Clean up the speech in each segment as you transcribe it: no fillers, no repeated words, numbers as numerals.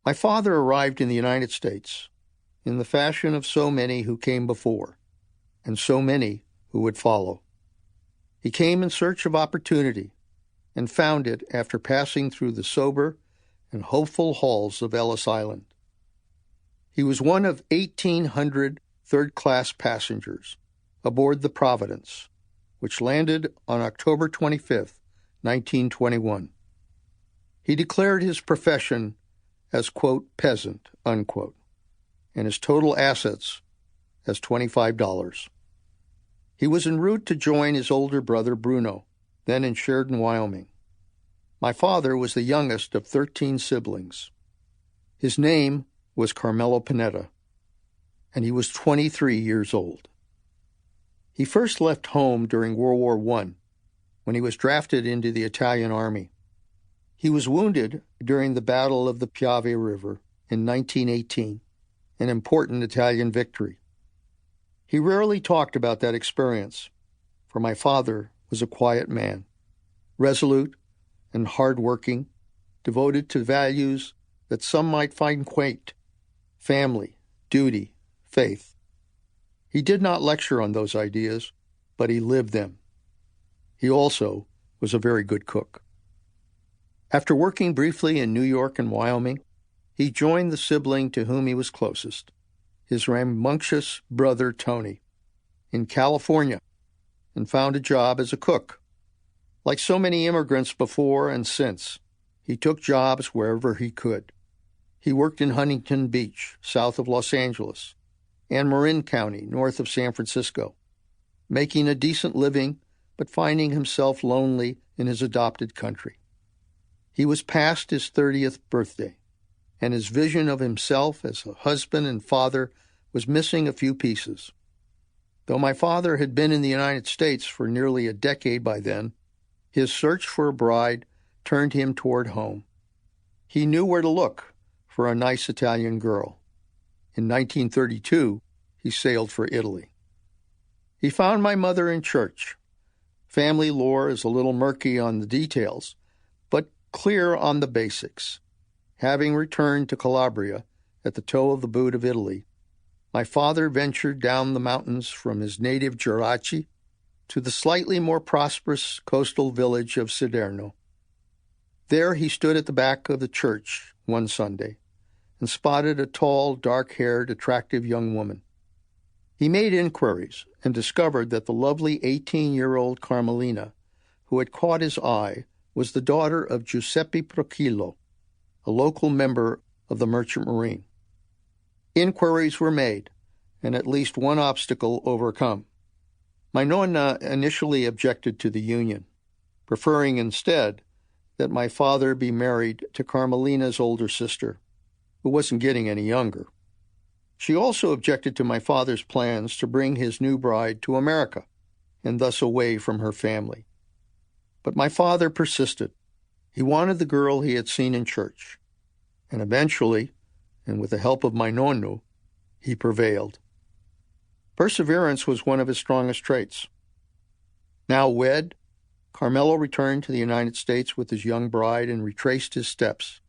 My father arrived in the United States in the fashion of so many who came before, and so many who would follow. He came in search of opportunity and found it after passing through the sober and hopeful halls of Ellis Island. He was one of 1,800 third-class passengers aboard the Providence, which landed on October 25, 1921. He declared his profession as, quote, peasant, unquote, and his total assets as $25. He was en route to join his older brother Bruno, then in Sheridan, Wyoming. My father was the youngest of 13 siblings. His name was Carmelo Panetta, and he was 23 years old. He first left home during World War I, when he was drafted into the Italian Army. He was wounded during the Battle of the Piave River in 1918, an important Italian victory. He rarely talked about that experience, for my father was a quiet man, resolute and hard-working, devoted to values that some might find quaint: family, duty, faith. He did not lecture on those ideas, but he lived them. He also was a very good cook. After working briefly in New York and Wyoming, he joined the sibling to whom he was closest, his rambunctious brother Tony, in California, and found a job as a cook. Like so many immigrants before and since, he took jobs wherever he could. He worked in Huntington Beach, south of Los Angeles, and Marin County, north of San Francisco, making a decent living but finding himself lonely in his adopted country. He was past his 30th birthday, and his vision of himself as a husband and father was missing a few pieces. Though my father had been in the United States for nearly a decade by then, his search for a bride turned him toward home. He knew where to look for a nice Italian girl. In 1932, he sailed for Italy. He found my mother in church. Family lore is a little murky on the details, but clear on the basics. Having returned to Calabria at the toe of the boot of Italy, my father ventured down the mountains from his native Geraci to the slightly more prosperous coastal village of Siderno. There he stood at the back of the church one Sunday and spotted a tall, dark-haired, attractive young woman. He made inquiries and discovered that the lovely 18-year-old Carmelina, who had caught his eye, was the daughter of Giuseppe Procillo, a local member of the Merchant Marine. Inquiries were made, and at least one obstacle overcome. My nonna initially objected to the union, preferring instead that my father be married to Carmelina's older sister, who wasn't getting any younger. She also objected to my father's plans to bring his new bride to America, and thus away from her family. But my father persisted. He wanted the girl he had seen in church, and eventually, and with the help of my nonno, he prevailed. Perseverance was one of his strongest traits. Now wed, Carmelo returned to the United States with his young bride and retraced his steps.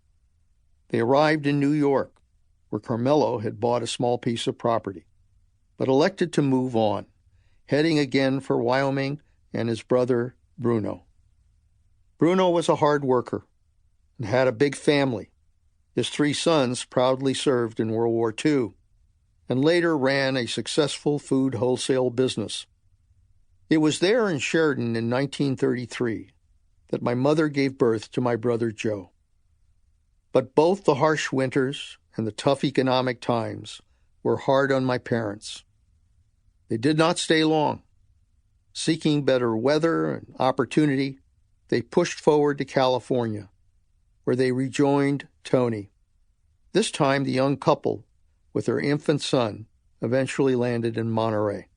They arrived in New York, where Carmelo had bought a small piece of property, but elected to move on, heading again for Wyoming and his brother Bruno. Bruno was a hard worker and had a big family. His 3 sons proudly served in World War II and later ran a successful food wholesale business. It was there in Sheridan in 1933 that my mother gave birth to my brother Joe. But both the harsh winters and the tough economic times were hard on my parents. They did not stay long. Seeking better weather and opportunity, they pushed forward to California, where they rejoined Tony. This time, the young couple, with their infant son, eventually landed in Monterey.